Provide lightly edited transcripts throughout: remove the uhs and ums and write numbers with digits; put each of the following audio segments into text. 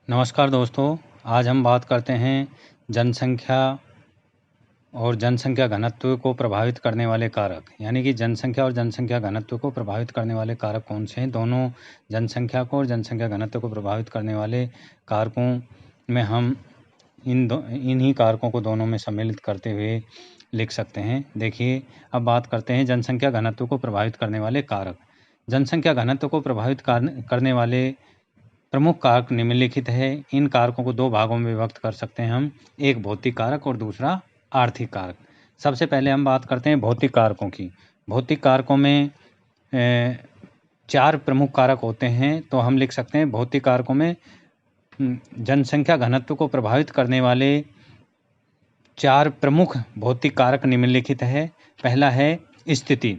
नमस्कार दोस्तों, आज हम बात करते हैं जनसंख्या और जनसंख्या घनत्व को प्रभावित करने वाले कारक। यानी कि जनसंख्या और जनसंख्या घनत्व को प्रभावित करने वाले कारक कौन से हैं। दोनों जनसंख्या को और जनसंख्या घनत्व को प्रभावित करने वाले कारकों में हम इन्हीं कारकों को दोनों में सम्मिलित करते हुए लिख सकते हैं। देखिए, अब बात करते हैं जनसंख्या घनत्व को प्रभावित करने वाले कारक। जनसंख्या घनत्व को प्रभावित करने वाले प्रमुख कारक निम्नलिखित है। इन कारकों को दो भागों में विभक्त कर सकते हैं हम, एक भौतिक कारक और दूसरा आर्थिक कारक। सबसे पहले हम बात करते हैं भौतिक कारकों की। भौतिक कारकों में 4 प्रमुख कारक होते हैं, तो हम लिख सकते हैं भौतिक कारकों में जनसंख्या घनत्व को प्रभावित करने वाले 4 प्रमुख भौतिक कारक निम्नलिखित है। पहला है स्थिति।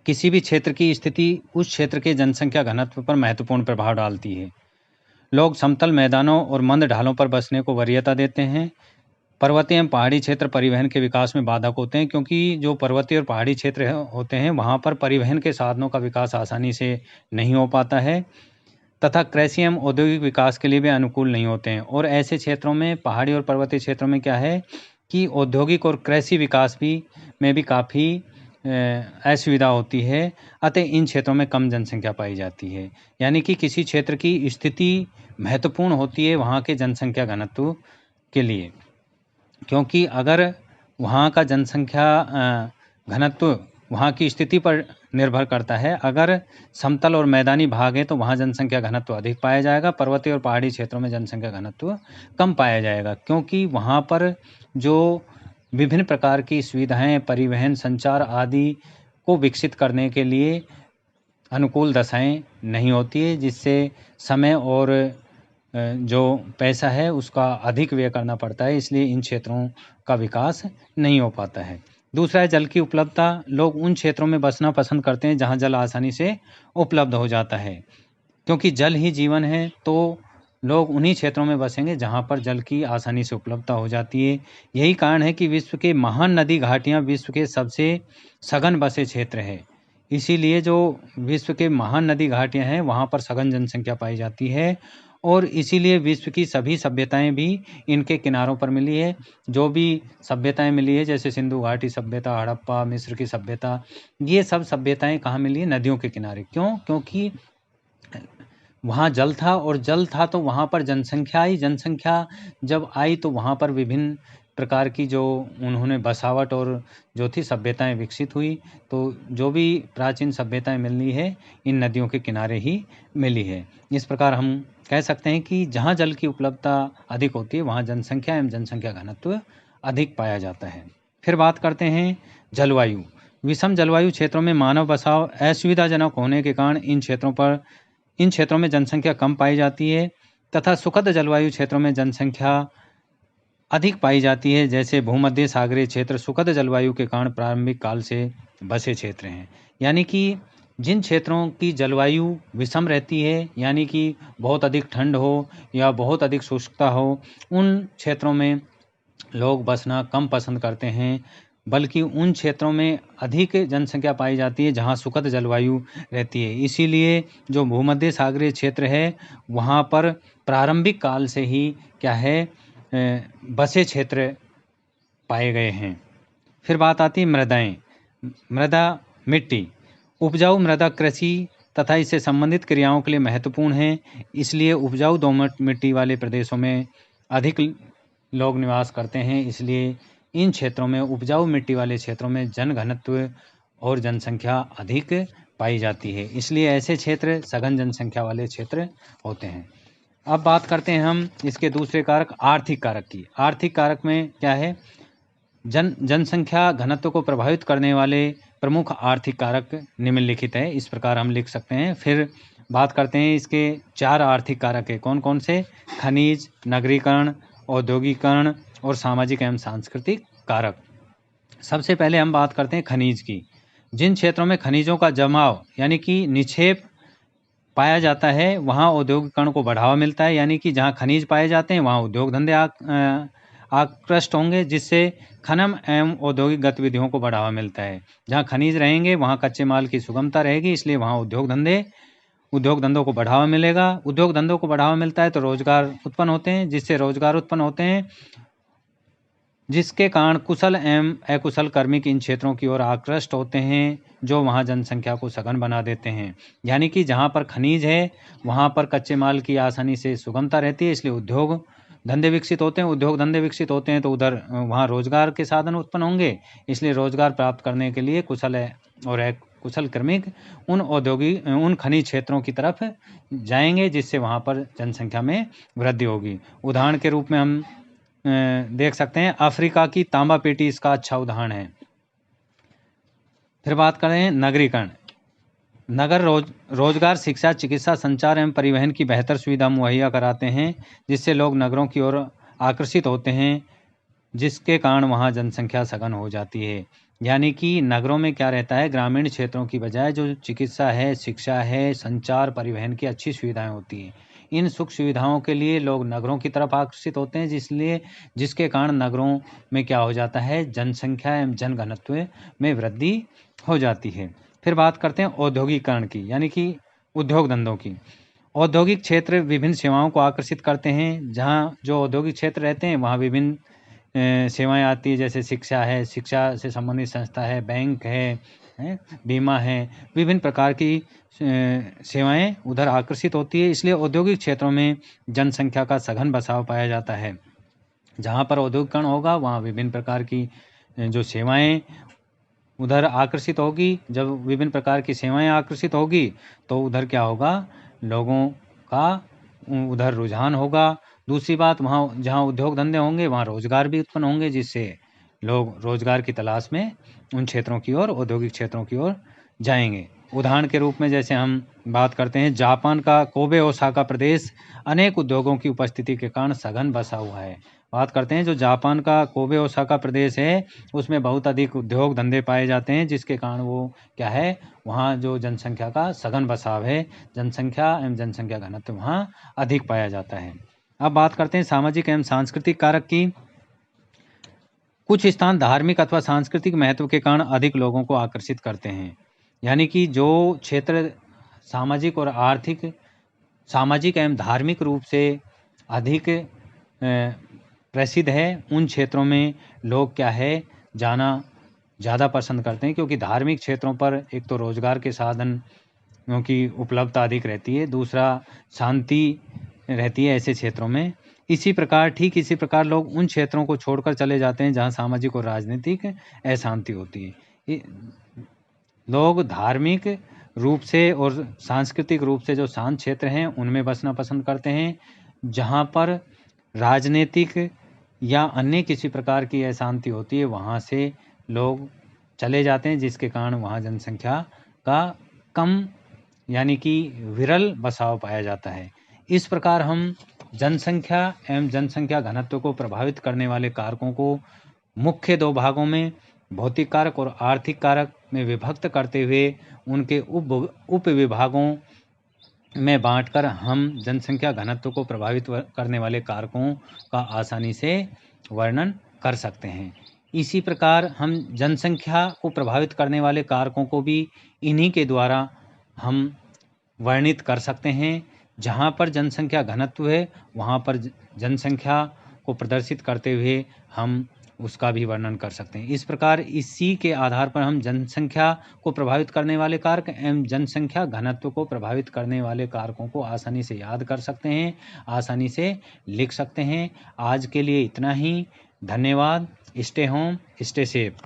किसी भी क्षेत्र की स्थिति उस क्षेत्र के जनसंख्या घनत्व पर महत्वपूर्ण प्रभाव डालती है। लोग समतल मैदानों और मंद ढालों पर बसने को वरीयता देते हैं। पर्वतीय एवं पहाड़ी क्षेत्र परिवहन के विकास में बाधक होते हैं, क्योंकि जो पर्वतीय और पहाड़ी क्षेत्र होते हैं वहाँ पर परिवहन के साधनों का विकास आसानी से नहीं हो पाता है तथा कृषि एवं औद्योगिक विकास के लिए भी अनुकूल नहीं होते हैं। और ऐसे क्षेत्रों में, पहाड़ी और पर्वतीय क्षेत्रों में क्या है कि औद्योगिक और कृषि विकास में भी काफ़ी असुविधा होती है। अतः इन क्षेत्रों में कम जनसंख्या पाई जाती है। यानी कि किसी क्षेत्र की स्थिति महत्वपूर्ण होती है वहाँ के जनसंख्या घनत्व के लिए, क्योंकि अगर वहाँ का जनसंख्या घनत्व वहाँ की स्थिति पर निर्भर करता है। अगर समतल और मैदानी भाग है तो वहाँ जनसंख्या घनत्व अधिक पाया जाएगा, पर्वतीय और पहाड़ी क्षेत्रों में जनसंख्या घनत्व कम पाया जाएगा, क्योंकि वहाँ पर जो विभिन्न प्रकार की सुविधाएं, परिवहन, संचार आदि को विकसित करने के लिए अनुकूल दशाएं नहीं होती है, जिससे समय और जो पैसा है उसका अधिक व्यय करना पड़ता है। इसलिए इन क्षेत्रों का विकास नहीं हो पाता है। दूसरा है जल की उपलब्धता। लोग उन क्षेत्रों में बसना पसंद करते हैं जहाँ जल आसानी से उपलब्ध हो जाता है, क्योंकि जल ही जीवन है। तो लोग उन्हीं क्षेत्रों में बसेंगे जहाँ पर जल की आसानी से उपलब्धता हो जाती है। यही कारण है कि विश्व के महान नदी घाटियाँ विश्व के सबसे सघन बसे क्षेत्र है। इसीलिए जो विश्व के महान नदी घाटियाँ हैं वहाँ पर सघन जनसंख्या पाई जाती है, और इसीलिए विश्व की सभी सभ्यताएं भी इनके किनारों पर मिली है। जो भी सभ्यताएं मिली है, जैसे सिंधु घाटी सभ्यता, हड़प्पा, मिस्र की सभ्यता, ये सब सभ्यताएं कहाँ मिली है? नदियों के किनारे। क्यों? क्योंकि वहाँ जल था, और जल था तो वहाँ पर जनसंख्या आई। जनसंख्या जब आई तो वहाँ पर विभिन्न प्रकार की जो उन्होंने बसावट और जो थी सभ्यताएं विकसित हुई। तो जो भी प्राचीन सभ्यताएं मिली है इन नदियों के किनारे ही मिली है। इस प्रकार हम कह सकते हैं कि जहाँ जल की उपलब्धता अधिक होती है वहाँ जनसंख्या एवं जनसंख्या घनत्व अधिक पाया जाता है। फिर बात करते हैं जलवायु। विषम जलवायु क्षेत्रों में मानव बसाव असुविधाजनक होने के कारण इन क्षेत्रों में जनसंख्या कम पाई जाती है, तथा सुखद जलवायु क्षेत्रों में जनसंख्या अधिक पाई जाती है। जैसे भूमध्य सागरीय क्षेत्र सुखद जलवायु के कारण प्रारंभिक काल से बसे क्षेत्र हैं। यानी कि जिन क्षेत्रों की जलवायु विषम रहती है, यानी कि बहुत अधिक ठंड हो या बहुत अधिक शुष्कता हो, उन क्षेत्रों में लोग बसना कम पसंद करते हैं, बल्कि उन क्षेत्रों में अधिक जनसंख्या पाई जाती है जहाँ सुखद जलवायु रहती है। इसीलिए जो भूमध्य सागरीय क्षेत्र है वहाँ पर प्रारंभिक काल से ही क्या है, बसे क्षेत्र पाए गए हैं। फिर बात आती है मृदाएं। मृदा, मिट्टी। उपजाऊ मृदा कृषि तथा इससे संबंधित क्रियाओं के लिए महत्वपूर्ण है। इसलिए उपजाऊ दोमट मिट्टी वाले प्रदेशों में अधिक लोग निवास करते हैं। इसलिए इन क्षेत्रों में, उपजाऊ मिट्टी वाले क्षेत्रों में जनघनत्व और जनसंख्या अधिक पाई जाती है। इसलिए ऐसे क्षेत्र सघन जनसंख्या वाले क्षेत्र होते हैं। अब बात करते हैं हम इसके दूसरे कारक, आर्थिक कारक की। आर्थिक कारक में क्या है? जनसंख्या घनत्व को प्रभावित करने वाले प्रमुख आर्थिक कारक निम्नलिखित है। इस प्रकार हम लिख सकते हैं। फिर बात करते हैं इसके 4 आर्थिक कारक है। कौन कौन से? खनिज, नगरीकरण, औद्योगिकरण और सामाजिक एवं सांस्कृतिक कारक। सबसे पहले हम बात करते हैं खनिज की। जिन क्षेत्रों में खनिजों का जमाव यानी कि निक्षेप पाया जाता है वहाँ औद्योगिकरण को बढ़ावा मिलता है। यानी कि जहाँ खनिज पाए जाते हैं वहाँ उद्योग धंधे आकृष्ट होंगे, जिससे खनन एवं औद्योगिक गतिविधियों को बढ़ावा मिलता है। जहाँ खनिज रहेंगे वहाँ कच्चे माल की सुगमता रहेगी, इसलिए वहाँ उद्योग धंधे उद्योग धंधों को बढ़ावा मिलेगा। उद्योग धंधों को बढ़ावा मिलता है तो रोजगार उत्पन्न होते हैं, जिससे रोजगार उत्पन्न होते हैं, जिसके कारण कुशल एवं अकुशल कार्मिक इन क्षेत्रों की ओर आकृष्ट होते हैं, जो वहाँ जनसंख्या को सघन बना देते हैं। यानी कि जहाँ पर खनिज है वहाँ पर कच्चे माल की आसानी से सुगमता रहती है, इसलिए उद्योग धंधे विकसित होते हैं। उद्योग धंधे विकसित होते हैं तो उधर वहाँ रोजगार के साधन उत्पन्न होंगे, इसलिए रोजगार प्राप्त करने के लिए कुशल और अकुशल कार्मिक उन खनिज क्षेत्रों की तरफ जाएंगे, जिससे वहाँ पर जनसंख्या में वृद्धि होगी। उदाहरण के रूप में हम देख सकते हैं, अफ्रीका की तांबा पेटी इसका अच्छा उदाहरण है। फिर बात करें नगरीकरण। नगर रोजगार, शिक्षा, चिकित्सा, संचार एवं परिवहन की बेहतर सुविधा मुहैया कराते हैं, जिससे लोग नगरों की ओर आकर्षित होते हैं, जिसके कारण वहाँ जनसंख्या सघन हो जाती है। यानी कि नगरों में क्या रहता है, ग्रामीण क्षेत्रों की बजाय जो चिकित्सा है, शिक्षा है, संचार, परिवहन की अच्छी सुविधाएं होती हैं। इन सुख सुविधाओं के लिए लोग नगरों की तरफ आकर्षित होते हैं, जिसके कारण नगरों में क्या हो जाता है, जनसंख्या एवं जनघनत्व में वृद्धि हो जाती है। फिर बात करते हैं औद्योगिकरण की, यानी कि उद्योग धंधों की। औद्योगिक क्षेत्र विभिन्न सेवाओं को आकर्षित करते हैं। जहाँ जो औद्योगिक क्षेत्र रहते हैं वहाँ विभिन्न सेवाएं आती है, जैसे शिक्षा है, शिक्षा से संबंधित संस्था है, बैंक है, बीमा है, विभिन्न प्रकार की सेवाएं उधर आकर्षित होती है। इसलिए औद्योगिक क्षेत्रों में जनसंख्या का सघन बसाव पाया जाता है। जहाँ पर औद्योगिकरण होगा वहाँ विभिन्न प्रकार की जो सेवाएं उधर आकर्षित होगी। जब विभिन्न प्रकार की सेवाएं आकर्षित होगी तो उधर क्या होगा, लोगों का उधर रुझान होगा। दूसरी बात, वहाँ जहाँ उद्योग धंधे होंगे वहाँ रोजगार भी उत्पन्न होंगे, जिससे लोग रोजगार की तलाश में उन क्षेत्रों की ओर, औद्योगिक क्षेत्रों की ओर जाएंगे। उदाहरण के रूप में जैसे हम बात करते हैं, जापान का कोबे ओसाका प्रदेश अनेक उद्योगों की उपस्थिति के कारण सघन बसा हुआ है। बात करते हैं जो जापान का कोबे ओसाका प्रदेश है, उसमें बहुत अधिक उद्योग धंधे पाए जाते हैं, जिसके कारण वो क्या है, वहाँ जो जनसंख्या का सघन बसाव है, जनसंख्या एवं जनसंख्या घनत्व वहाँ अधिक पाया जाता है। अब बात करते हैं सामाजिक एवं सांस्कृतिक कारक की। कुछ स्थान धार्मिक अथवा सांस्कृतिक महत्व के कारण अधिक लोगों को आकर्षित करते हैं। यानी कि जो क्षेत्र सामाजिक और आर्थिक, सामाजिक एवं धार्मिक रूप से अधिक प्रसिद्ध है, उन क्षेत्रों में लोग क्या है, जाना ज़्यादा पसंद करते हैं, क्योंकि धार्मिक क्षेत्रों पर एक तो रोजगार के साधन की उपलब्धता अधिक रहती है, दूसरा शांति रहती है ऐसे क्षेत्रों में। ठीक इसी प्रकार लोग उन क्षेत्रों को छोड़कर चले जाते हैं जहाँ सामाजिक और राजनीतिक अशांति होती है। लोग धार्मिक रूप से और सांस्कृतिक रूप से जो शांत क्षेत्र हैं उनमें बसना पसंद करते हैं। जहाँ पर राजनीतिक या अन्य किसी प्रकार की अशांति होती है वहाँ से लोग चले जाते हैं, जिसके कारण वहाँ जनसंख्या का कम यानी कि विरल बसाव पाया जाता है। इस प्रकार हम जनसंख्या एवं जनसंख्या घनत्व को प्रभावित करने वाले कारकों को मुख्य दो भागों में, भौतिक कारक और आर्थिक कारक में विभक्त करते हुए उनके उप विभागों में बांटकर हम जनसंख्या घनत्व को प्रभावित करने वाले कारकों का आसानी से वर्णन कर सकते हैं। इसी प्रकार हम जनसंख्या को प्रभावित करने वाले कारकों को भी इन्हीं के द्वारा हम वर्णित कर सकते हैं। जहाँ पर जनसंख्या घनत्व है वहाँ पर जनसंख्या को प्रदर्शित करते हुए हम उसका भी वर्णन कर सकते हैं। इस प्रकार इसी के आधार पर हम जनसंख्या को प्रभावित करने वाले कारक एवं जनसंख्या घनत्व को प्रभावित करने वाले कारकों को आसानी से याद कर सकते हैं, आसानी से लिख सकते हैं। आज के लिए इतना ही। धन्यवाद। Stay home, stay safe.